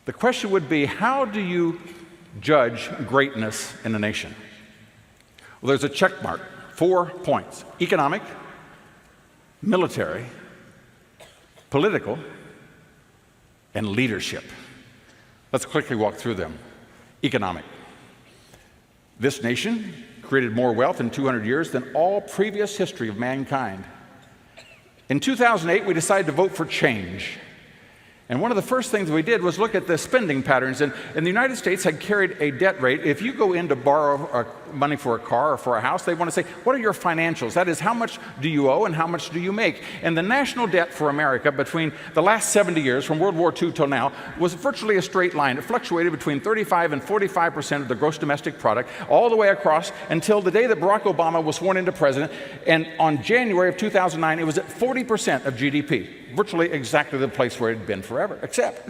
The question would be, how do you judge greatness in a nation? Well, there's a check mark, 4 points: economic, military, political, and leadership. Let's quickly walk through them. Economic. This nation created more wealth in 200 years than all previous history of mankind. In 2008, we decided to vote for change. And one of the first things we did was look at the spending patterns. And the United States had carried a debt rate. If you go in to borrow money for a car or for a house, they want to say, what are your financials? That is, how much do you owe and how much do you make? And the national debt for America between the last 70 years, from World War II till now, was virtually a straight line. It fluctuated between 35 and 45% of the gross domestic product, all the way across until the day that Barack Obama was sworn into president. And on January of 2009, it was at 40% of GDP. Virtually exactly the place where it had been forever, except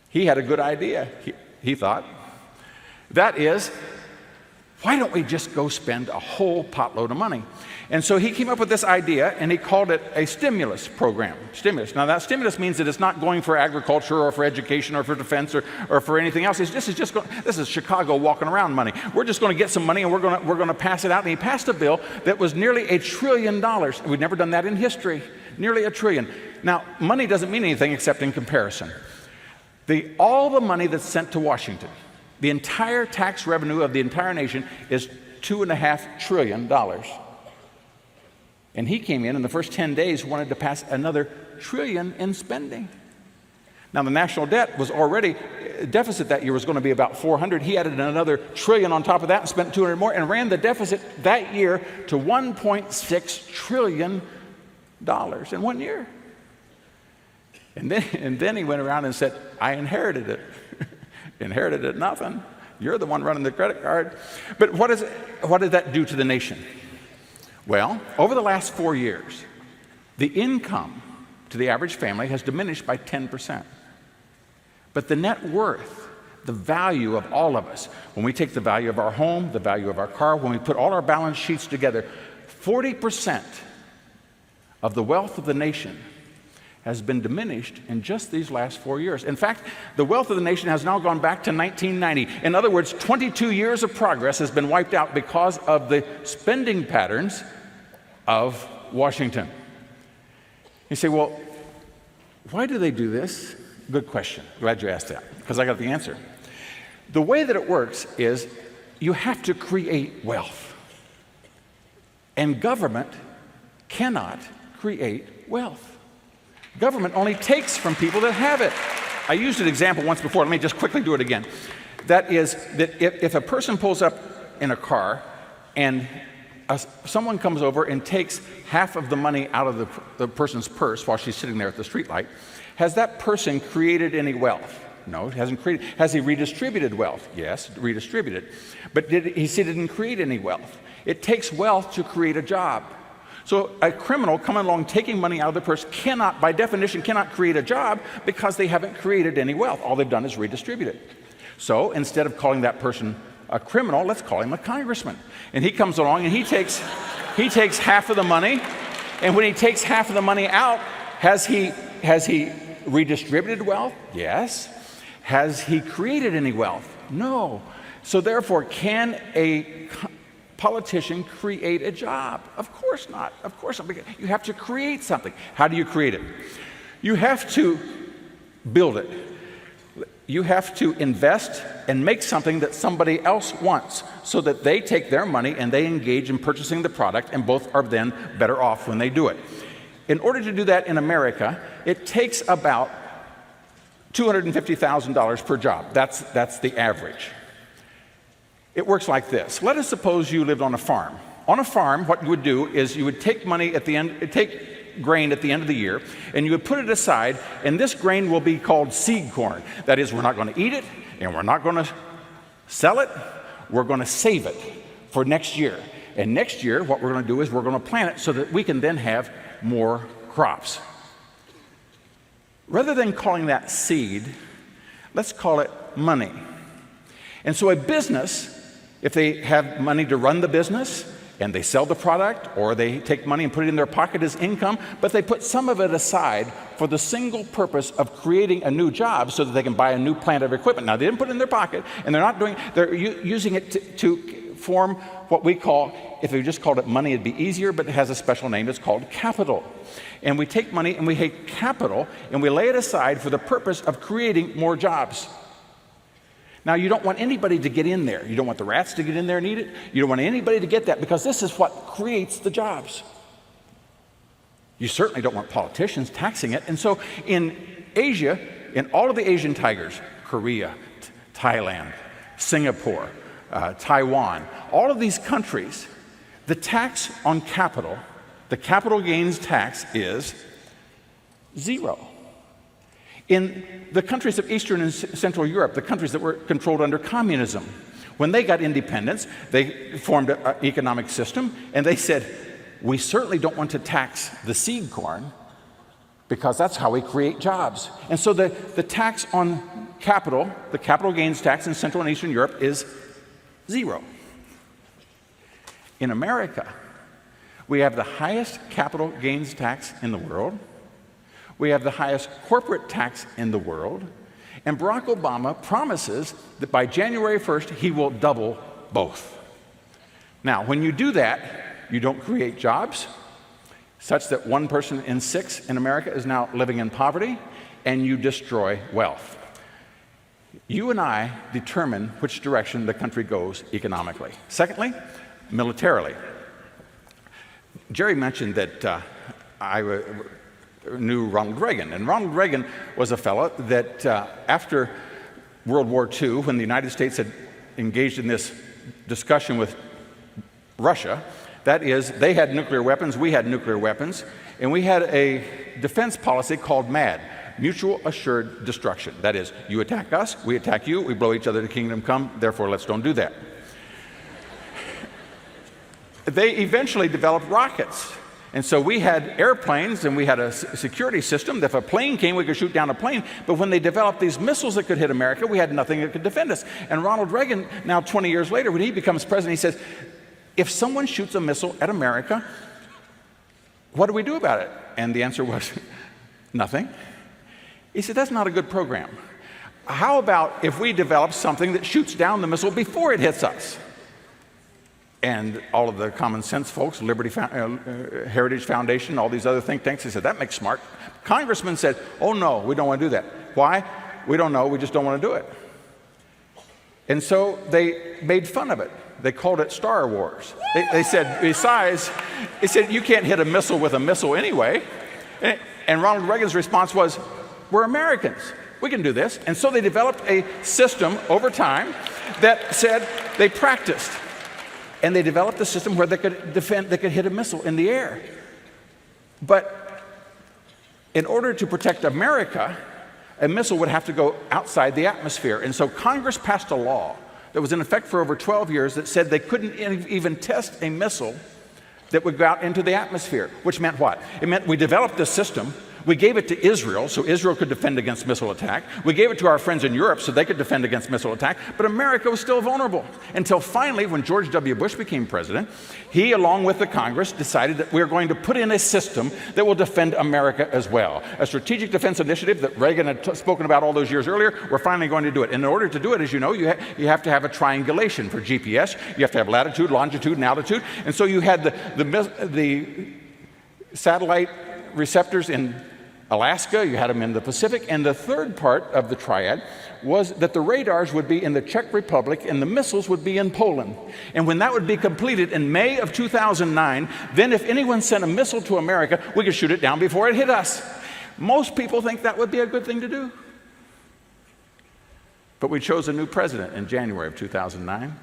he had a good idea, he thought. That is, why don't we just go spend a whole potload of money? And so he came up with this idea, and he called it a stimulus program. Stimulus. Now, that stimulus means that it's not going for agriculture or for education or for defense or for anything else. This is Chicago walking around money. We're just going to get some money, and we're going to pass it out. And he passed a bill that was nearly $1 trillion. We'd never done that in history. Nearly $1 trillion. Now, money doesn't mean anything except in comparison. All the money that's sent to Washington, the entire tax revenue of the entire nation, is $2.5 trillion. And he came in the first 10 days, wanted to pass another $1 trillion in spending. Now, the national debt was already, deficit that year was going to be about 400. He added another $1 trillion on top of that and spent 200 more and ran the deficit that year to $1.6 trillion in 1 year. And then he went around and said, I inherited it. Inherited it, nothing. You're the one running the credit card. But what did that do to the nation? Well, over the last 4 years, the income to the average family has diminished by 10%. But the net worth, the value of all of us, when we take the value of our home, the value of our car, when we put all our balance sheets together, 40% of the wealth of the nation has been diminished in just these last 4 years. In fact, the wealth of the nation has now gone back to 1990. In other words, 22 years of progress has been wiped out because of the spending patterns of Washington. You say, well, why do they do this? Good question. Glad you asked that, because I got the answer. The way that it works is you have to create wealth. And government cannot create wealth. Government only takes from people that have it. I used an example once before. Let me just quickly do it again. That is that if a person pulls up in a car and someone comes over and takes half of the money out of the person's purse while she's sitting there at the streetlight, has that person created any wealth? No, it hasn't created. Has he redistributed wealth? Yes, redistributed. But he didn't create any wealth. It takes wealth to create a job. So a criminal coming along taking money out of the purse cannot, by definition, cannot create a job because they haven't created any wealth. All they've done is redistribute it. So instead of calling that person a criminal, let's call him a congressman. And he comes along and he takes half of the money. And when he takes half of the money out, has he redistributed wealth? Yes. Has he created any wealth? No. So therefore, can a politician create a job? Of course not. Of course not. You have to create something. How do you create it? You have to build it. You have to invest and make something that somebody else wants so that they take their money and they engage in purchasing the product, and both are then better off when they do it. In order to do that in America, it takes about $250,000 per job. That's the average. It works like this. Let us suppose you lived on a farm. On a farm, what you would do is you would take money at the end, take grain at the end of the year, and you would put it aside, and this grain will be called seed corn. That is, we're not going to eat it, and we're not going to sell it. We're going to save it for next year. And next year, what we're going to do is we're going to plant it so that we can then have more crops. Rather than calling that seed, let's call it money. And so a business, if they have money to run the business and they sell the product, or they take money and put it in their pocket as income, but they put some of it aside for the single purpose of creating a new job so that they can buy a new plant of equipment. Now, they didn't put it in their pocket, and they're using it to form what we call, if they just called it money, it'd be easier, but it has a special name. It's called capital. And we take money and we take capital and we lay it aside for the purpose of creating more jobs. Now, you don't want anybody to get in there. You don't want the rats to get in there and eat it. You don't want anybody to get that, because this is what creates the jobs. You certainly don't want politicians taxing it. And so in Asia, in all of the Asian tigers, Korea, Thailand, Singapore, Taiwan, all of these countries, the tax on capital, the capital gains tax, is zero. In the countries of Eastern and Central Europe, the countries that were controlled under communism, when they got independence, they formed an economic system, and they said, we certainly don't want to tax the seed corn, because that's how we create jobs. And so the tax on capital, the capital gains tax in Central and Eastern Europe, is zero. In America, we have the highest capital gains tax in the world. We have the highest corporate tax in the world. And Barack Obama promises that by January 1st, he will double both. Now, when you do that, you don't create jobs, such that 1 person in 6 in America is now living in poverty, and you destroy wealth. You and I determine which direction the country goes economically. Secondly, militarily. Jerry mentioned that I knew Ronald Reagan, and Ronald Reagan was a fellow that after World War II, when the United States had engaged in this discussion with Russia, that is, they had nuclear weapons, we had nuclear weapons, and we had a defense policy called MAD, Mutual Assured Destruction. That is, you attack us, we attack you, we blow each other to kingdom come, therefore let's don't do that. They eventually developed rockets. And so we had airplanes, and we had a security system that if a plane came, we could shoot down a plane. But when they developed these missiles that could hit America, we had nothing that could defend us. And Ronald Reagan, now 20 years later, when he becomes president, he says, if someone shoots a missile at America, what do we do about it? And the answer was, nothing. He said, that's not a good program. How about if we develop something that shoots down the missile before it hits us? And all of the common sense folks, Heritage Foundation, all these other think tanks, they said, that makes smart. Congressmen said, oh no, we don't want to do that. Why? We don't know, we just don't want to do it. And so they made fun of it. They called it Star Wars. They said, besides, they said, you can't hit a missile with a missile anyway. And Ronald Reagan's response was, we're Americans, we can do this. And so they developed a system over time that said they practiced. And they developed a system where they could defend, they could hit a missile in the air. But in order to protect America, a missile would have to go outside the atmosphere. And so Congress passed a law that was in effect for over 12 years that said they couldn't even test a missile that would go out into the atmosphere, which meant what? It meant we developed this system. We gave it to Israel so Israel could defend against missile attack. We gave it to our friends in Europe so they could defend against missile attack, but America was still vulnerable. Until finally, when George W. Bush became president, he, along with the Congress, decided that we're going to put in a system that will defend America as well. A strategic defense initiative that Reagan had spoken about all those years earlier, we're finally going to do it. And in order to do it, as you know, you have to have a triangulation for GPS. You have to have latitude, longitude, and altitude. And so you had the satellite receptors in Alaska, you had them in the Pacific, and the third part of the triad was that the radars would be in the Czech Republic and the missiles would be in Poland. And when that would be completed in May of 2009, then if anyone sent a missile to America, we could shoot it down before it hit us. Most people think that would be a good thing to do. But we chose a new president in January of 2009,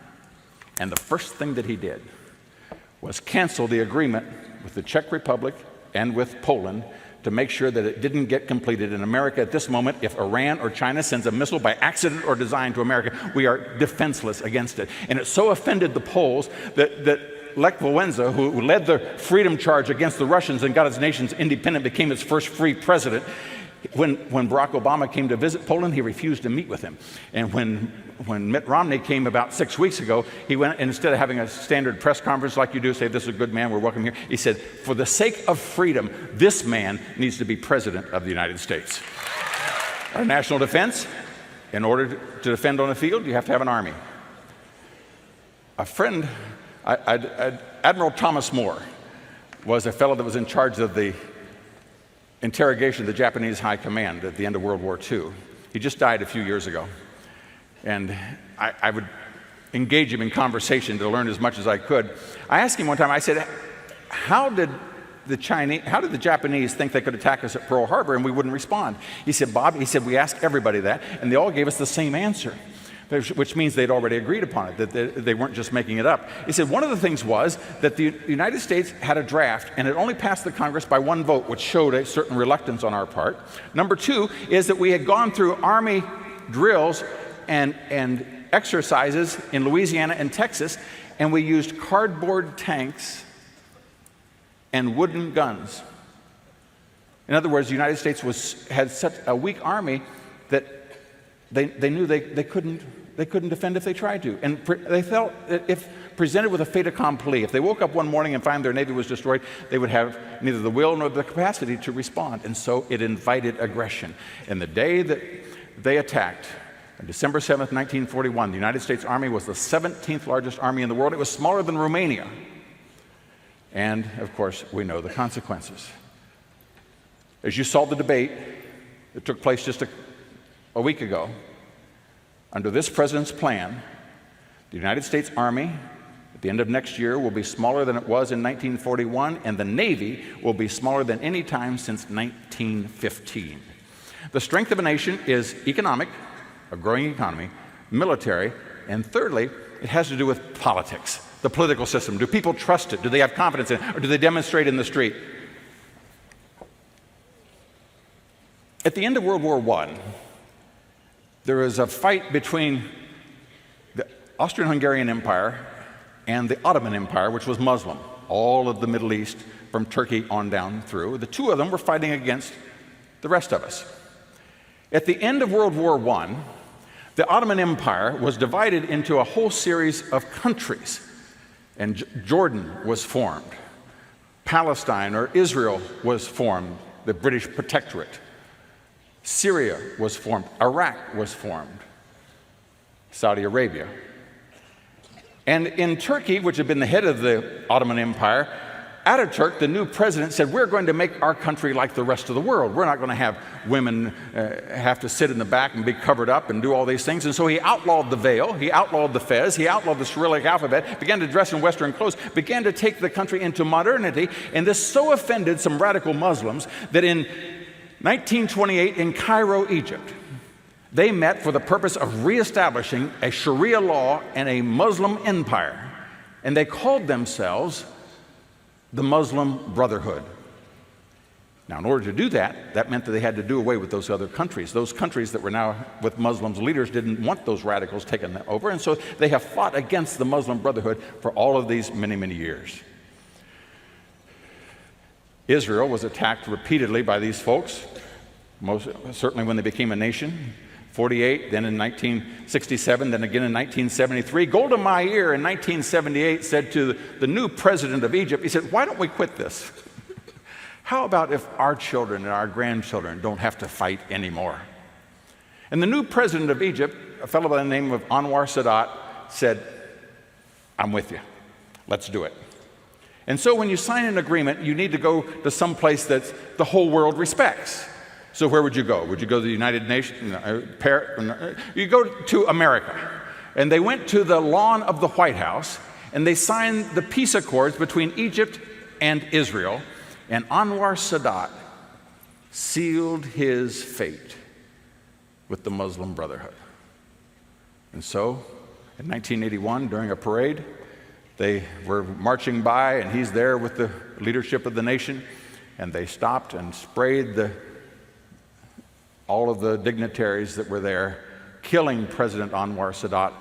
and the first thing that he did was cancel the agreement with the Czech Republic and with Poland to make sure that it didn't get completed. In America at this moment, if Iran or China sends a missile by accident or design to America, we are defenseless against it. And it so offended the Poles that Lech Wałęsa, who led the freedom charge against the Russians and got its nation's independent, became its first free president, When Barack Obama came to visit Poland, he refused to meet with him. And when Mitt Romney came about 6 weeks ago, he went, and instead of having a standard press conference like you do, say, this is a good man, we're welcome here, he said, for the sake of freedom, this man needs to be president of the United States. Our national defense, in order to defend on the field, you have to have an army. A friend, Admiral Thomas Moore, was a fellow that was in charge of the interrogation of the Japanese High Command at the end of World War II. He just died a few years ago. And I would engage him in conversation to learn as much as I could. I asked him one time, I said, how did the Japanese think they could attack us at Pearl Harbor and we wouldn't respond? He said, Bob, he said, we asked everybody that, and they all gave us the same answer, which means they'd already agreed upon it, that they weren't just making it up. He said one of the things was that the United States had a draft, and it only passed the Congress by one vote, which showed a certain reluctance on our part. Number two is that we had gone through Army drills and exercises in Louisiana and Texas, and we used cardboard tanks and wooden guns. In other words, the United States had such a weak army that they knew they couldn't defend if they tried to. And they felt that if presented with a fait accompli, if they woke up one morning and found their Navy was destroyed, they would have neither the will nor the capacity to respond. And so it invited aggression. And the day that they attacked, on December 7th, 1941, the United States Army was the 17th largest army in the world. It was smaller than Romania. And, of course, we know the consequences. As you saw the debate that took place just a week ago, under this president's plan, the United States Army at the end of next year will be smaller than it was in 1941, and the Navy will be smaller than any time since 1915. The strength of a nation is economic, a growing economy, military, and thirdly, it has to do with politics, the political system. Do people trust it? Do they have confidence in it? Or do they demonstrate in the street? At the end of World War I, there was a fight between the Austrian-Hungarian Empire and the Ottoman Empire, which was Muslim, all of the Middle East from Turkey on down through. The two of them were fighting against the rest of us. At the end of World War I, the Ottoman Empire was divided into a whole series of countries, and Jordan was formed. Palestine, or Israel, was formed, the British protectorate. Syria was formed. Iraq was formed. Saudi Arabia. And in Turkey, which had been the head of the Ottoman Empire, Ataturk, the new president, said, we're going to make our country like the rest of the world. We're not going to have women have to sit in the back and be covered up and do all these things. And so he outlawed the veil, he outlawed the fez, he outlawed the Cyrillic alphabet, began to dress in Western clothes, began to take the country into modernity. And this so offended some radical Muslims that in 1928 in Cairo, Egypt, they met for the purpose of reestablishing a Sharia law and a Muslim empire. And they called themselves the Muslim Brotherhood. Now, in order to do that, that meant that they had to do away with those other countries. Those countries that were now with Muslims leaders didn't want those radicals taking over, and so they have fought against the Muslim Brotherhood for all of these many, many years. Israel was attacked repeatedly by these folks, most certainly when they became a nation. 48, then in 1967, then again in 1973. Golda Meir in 1978 said to the new president of Egypt, he said, why don't we quit this? How about if our children and our grandchildren don't have to fight anymore? And the new president of Egypt, a fellow by the name of Anwar Sadat, said, I'm with you. Let's do it. And so when you sign an agreement, you need to go to some place that the whole world respects. So where would you go? Would you go to the United Nations? You go to America. And they went to the lawn of the White House, and they signed the peace accords between Egypt and Israel, and Anwar Sadat sealed his fate with the Muslim Brotherhood. And so, in 1981, during a parade, they were marching by, and he's there with the leadership of the nation, and they stopped and sprayed all of the dignitaries that were there, killing President Anwar Sadat,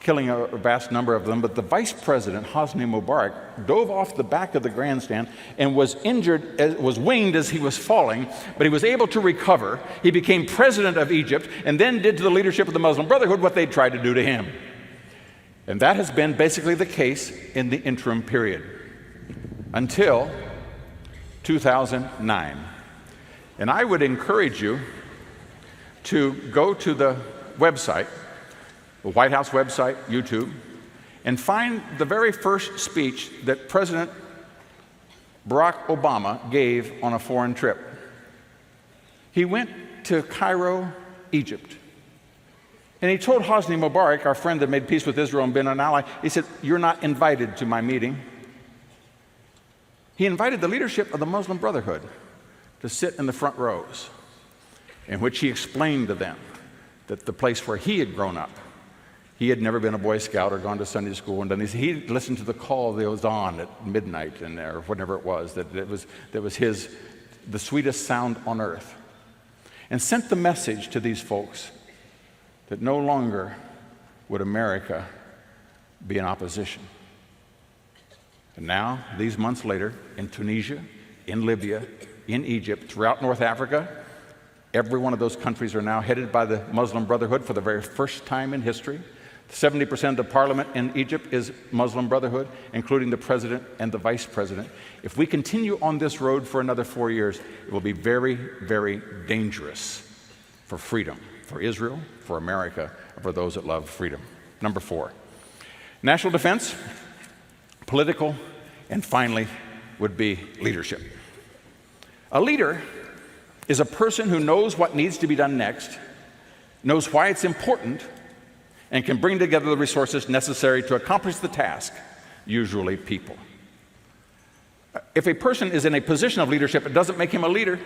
killing a vast number of them, but the vice president, Hosni Mubarak, dove off the back of the grandstand and was injured, was winged as he was falling, but he was able to recover. He became president of Egypt and then did to the leadership of the Muslim Brotherhood what they tried to do to him. And that has been basically the case in the interim period until 2009. And I would encourage you to go to the website, the White House website, YouTube, and find the very first speech that President Barack Obama gave on a foreign trip. He went to Cairo, Egypt, and he told Hosni Mubarak, our friend that made peace with Israel and been an ally, he said, "You're not invited to my meeting." He invited the leadership of the Muslim Brotherhood to sit in the front rows, in which he explained to them that the place where he had grown up, he had never been a Boy Scout or gone to Sunday school and done these. He listened to the call that was on at midnight and or whatever it was, that was the sweetest sound on earth, and sent the message to these folks that no longer would America be in opposition. And now, these months later, in Tunisia, in Libya, in Egypt, throughout North Africa, every one of those countries are now headed by the Muslim Brotherhood for the very first time in history. 70% of the parliament in Egypt is Muslim Brotherhood, including the president and the vice president. If we continue on this road for another 4 years, it will be very, very dangerous for freedom, for Israel, for America, and for those that love freedom. Number 4, national defense, political, and finally would be leadership. A leader is a person who knows what needs to be done next, knows why it's important, and can bring together the resources necessary to accomplish the task, usually people. If a person is in a position of leadership, it doesn't make him a leader.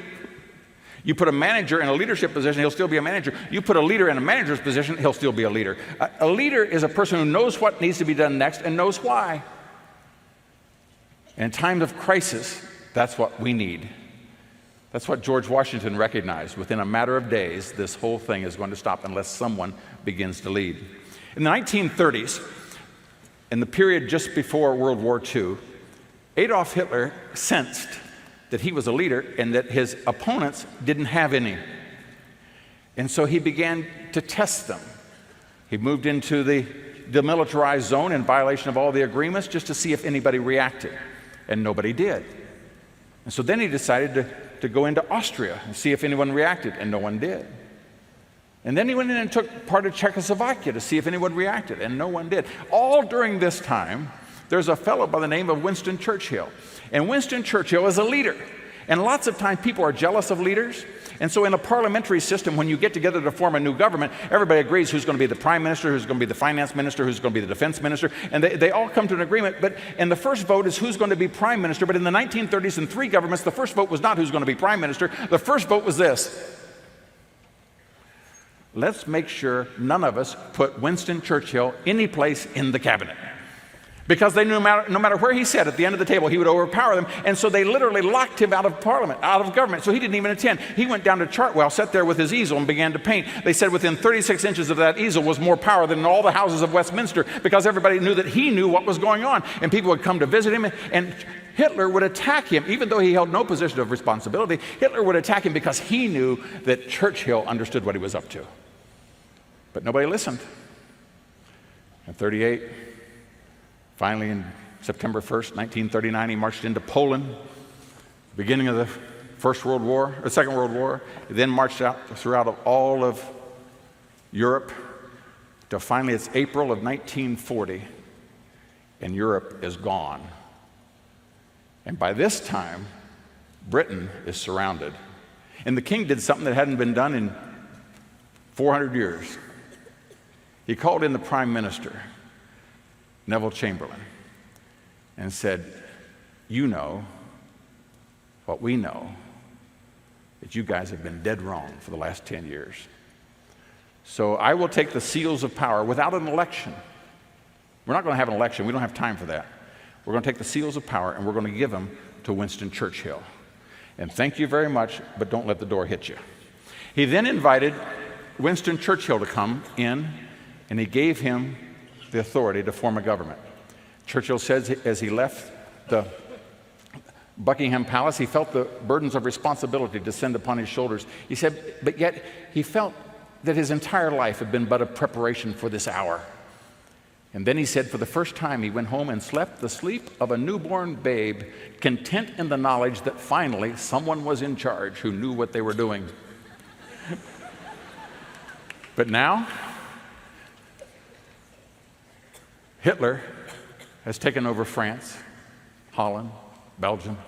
You put a manager in a leadership position, he'll still be a manager. You put a leader in a manager's position, he'll still be a leader. A leader is a person who knows what needs to be done next and knows why. In times of crisis, that's what we need. That's what George Washington recognized. Within a matter of days, this whole thing is going to stop unless someone begins to lead. In the 1930s, in the period just before World War II, Adolf Hitler sensed that he was a leader and that his opponents didn't have any. And so he began to test them. He moved into the demilitarized zone in violation of all the agreements just to see if anybody reacted, and nobody did. And so then he decided to go into Austria and see if anyone reacted, and no one did. And then he went in and took part of Czechoslovakia to see if anyone reacted, and no one did. All during this time, there's a fellow by the name of Winston Churchill. And Winston Churchill is a leader. And lots of times people are jealous of leaders. And so in a parliamentary system, when you get together to form a new government, everybody agrees who's going to be the prime minister, who's going to be the finance minister, who's going to be the defense minister, and they all come to an agreement. And the first vote is who's going to be prime minister. But in the 1930s, in 3 governments, the first vote was not who's going to be prime minister. The first vote was this: let's make sure none of us put Winston Churchill any place in the cabinet. Because they knew no matter where he sat at the end of the table, he would overpower them. And so they literally locked him out of parliament, out of government. So he didn't even attend. He went down to Chartwell, sat there with his easel, and began to paint. They said within 36 inches of that easel was more power than all the houses of Westminster, because everybody knew that he knew what was going on. And people would come to visit him, and Hitler would attack him. Even though he held no position of responsibility, Hitler would attack him because he knew that Churchill understood what he was up to. But nobody listened. In 1938, finally, in September 1st, 1939, he marched into Poland, beginning of the Second World War. He then marched out throughout all of Europe till finally it's April of 1940, and Europe is gone. And by this time, Britain is surrounded. And the king did something that hadn't been done in 400 years. He called in the prime minister, Neville Chamberlain, and said, "You know what we know, that you guys have been dead wrong for the last 10 years. So I will take the seals of power without an election." We're not going to have an election. We don't have time for that. We're going to take the seals of power and we're going to give them to Winston Churchill. And thank you very much, but don't let the door hit you. He then invited Winston Churchill to come in, and he gave him the authority to form a government. Churchill says as he left the Buckingham Palace, he felt the burdens of responsibility descend upon his shoulders. He said, but yet he felt that his entire life had been but a preparation for this hour. And then he said, for the first time, he went home and slept the sleep of a newborn babe, content in the knowledge that finally someone was in charge who knew what they were doing. But now, Hitler has taken over France, Holland, Belgium,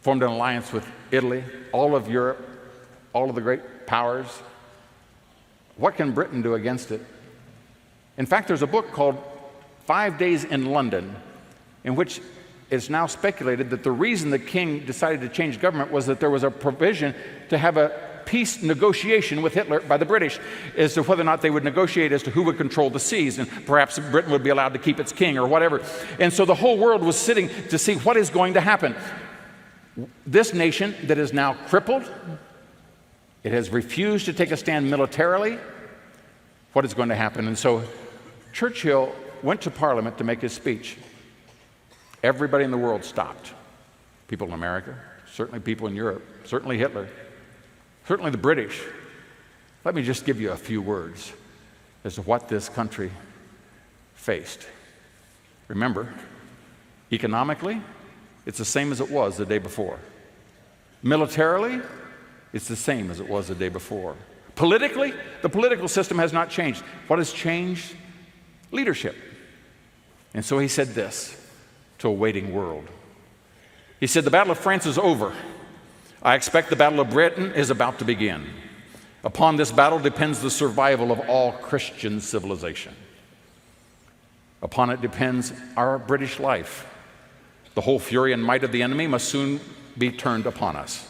formed an alliance with Italy, all of Europe, all of the great powers. What can Britain do against it? In fact, there's a book called 5 Days in London, in which it's now speculated that the reason the king decided to change government was that there was a provision to have a peace negotiation with Hitler by the British as to whether or not they would negotiate as to who would control the seas, and perhaps Britain would be allowed to keep its king or whatever. And so the whole world was sitting to see what is going to happen. This nation that is now crippled, it has refused to take a stand militarily. What is going to happen? And so Churchill went to Parliament to make his speech. Everybody in the world stopped. People in America, certainly people in Europe, certainly Hitler, certainly the British. Let me just give you a few words as to what this country faced. Remember, economically, it's the same as it was the day before. Militarily, it's the same as it was the day before. Politically, the political system has not changed. What has changed? Leadership. And so he said this to a waiting world. He said, the Battle of France is over. I expect the Battle of Britain is about to begin. Upon this battle depends the survival of all Christian civilization. Upon it depends our British life. The whole fury and might of the enemy must soon be turned upon us.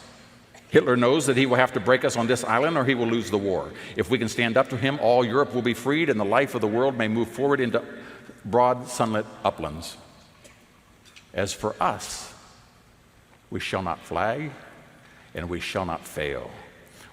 Hitler knows that he will have to break us on this island or he will lose the war. If we can stand up to him, all Europe will be freed and the life of the world may move forward into broad sunlit uplands. As for us, we shall not flag and we shall not fail.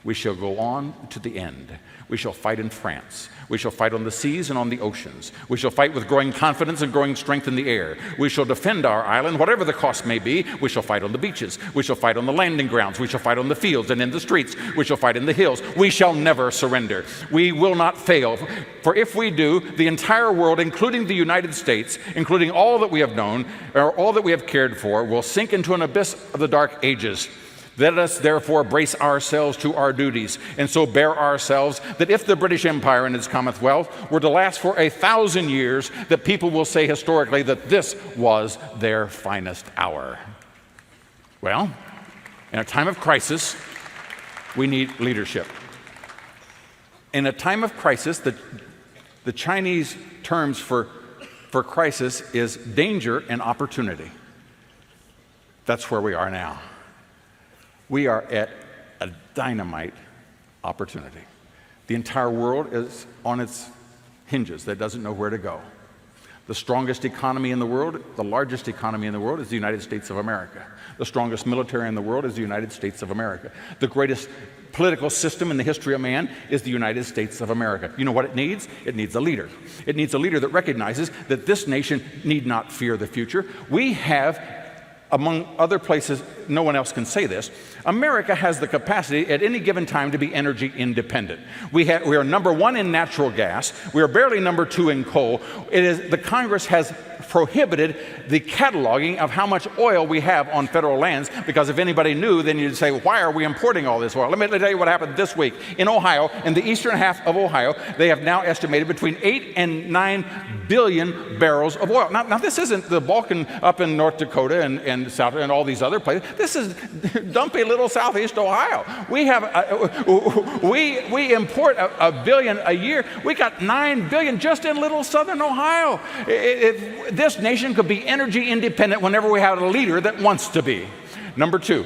We shall go on to the end. We shall fight in France. We shall fight on the seas and on the oceans. We shall fight with growing confidence and growing strength in the air. We shall defend our island, whatever the cost may be. We shall fight on the beaches. We shall fight on the landing grounds. We shall fight on the fields and in the streets. We shall fight in the hills. We shall never surrender. We will not fail. For if we do, the entire world, including the United States, including all that we have known, or all that we have cared for, will sink into an abyss of the dark ages. Let us therefore brace ourselves to our duties, and so bear ourselves that if the British Empire and its Commonwealth were to last for 1,000 years, that people will say historically that this was their finest hour. Well, in a time of crisis, we need leadership. In a time of crisis, the Chinese terms for crisis is danger and opportunity. That's where we are now. We are at a dynamite opportunity. The entire world is on its hinges. That doesn't know where to go. The strongest economy in the world, the largest economy in the world, is the United States of America. The strongest military in the world is the United States of America. The greatest political system in the history of man is the United States of America. You know what it needs? It needs a leader. It needs a leader that recognizes that this nation need not fear the future. We have, among other places, no one else can say this, America has the capacity at any given time to be energy independent. We are number one in natural gas. We are barely number two in coal. The Congress has prohibited the cataloging of how much oil we have on federal lands, because if anybody knew, then you'd say, why are we importing all this oil? Let me tell you what happened this week. In Ohio, in the eastern half of Ohio, they have now estimated between 8 and 9 billion barrels of oil. Now this isn't the Balkan up in North Dakota and South and all these other places. This is dumpy little southeast Ohio. We have we import a billion a year. We got 9 billion just in little southern Ohio. This nation could be energy independent whenever we have a leader that wants to be. Number two.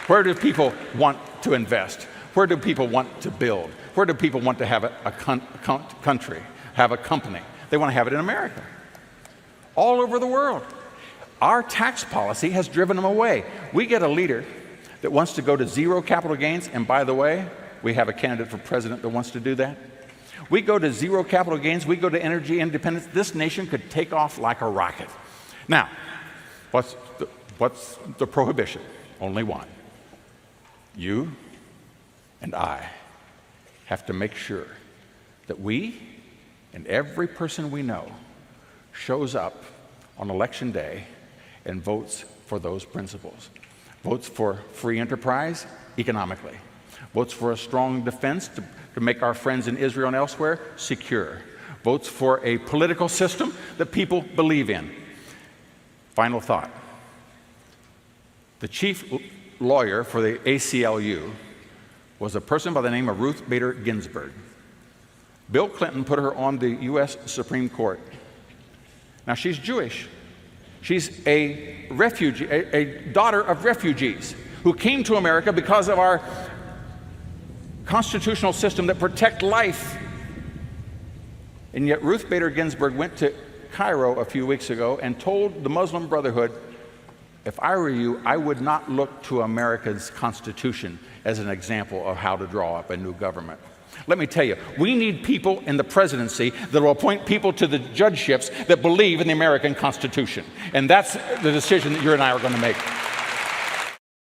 Where do people want to invest? Where do people want to build? Where do people want to have a country, have a company? They want to have it in America. All over the world. Our tax policy has driven them away. We get a leader that wants to go to zero capital gains, and by the way, we have a candidate for president that wants to do that. We go to zero capital gains, we go to energy independence, this nation could take off like a rocket. Now, what's the prohibition? Only one. You and I have to make sure that we and every person we know shows up on election day and votes for those principles. Votes for free enterprise economically. Votes for a strong defense to make our friends in Israel and elsewhere secure. Votes for a political system that people believe in. Final thought. The chief lawyer for the ACLU was a person by the name of Ruth Bader Ginsburg. Bill Clinton put her on the U.S. Supreme Court. Now, she's Jewish. She's a refugee, a daughter of refugees who came to America because of our constitutional system that protect life. And yet Ruth Bader Ginsburg went to Cairo a few weeks ago and told the Muslim Brotherhood, if I were you, I would not look to America's Constitution as an example of how to draw up a new government. Let me tell you, we need people in the presidency that will appoint people to the judgeships that believe in the American Constitution. And that's the decision that you and I are going to make.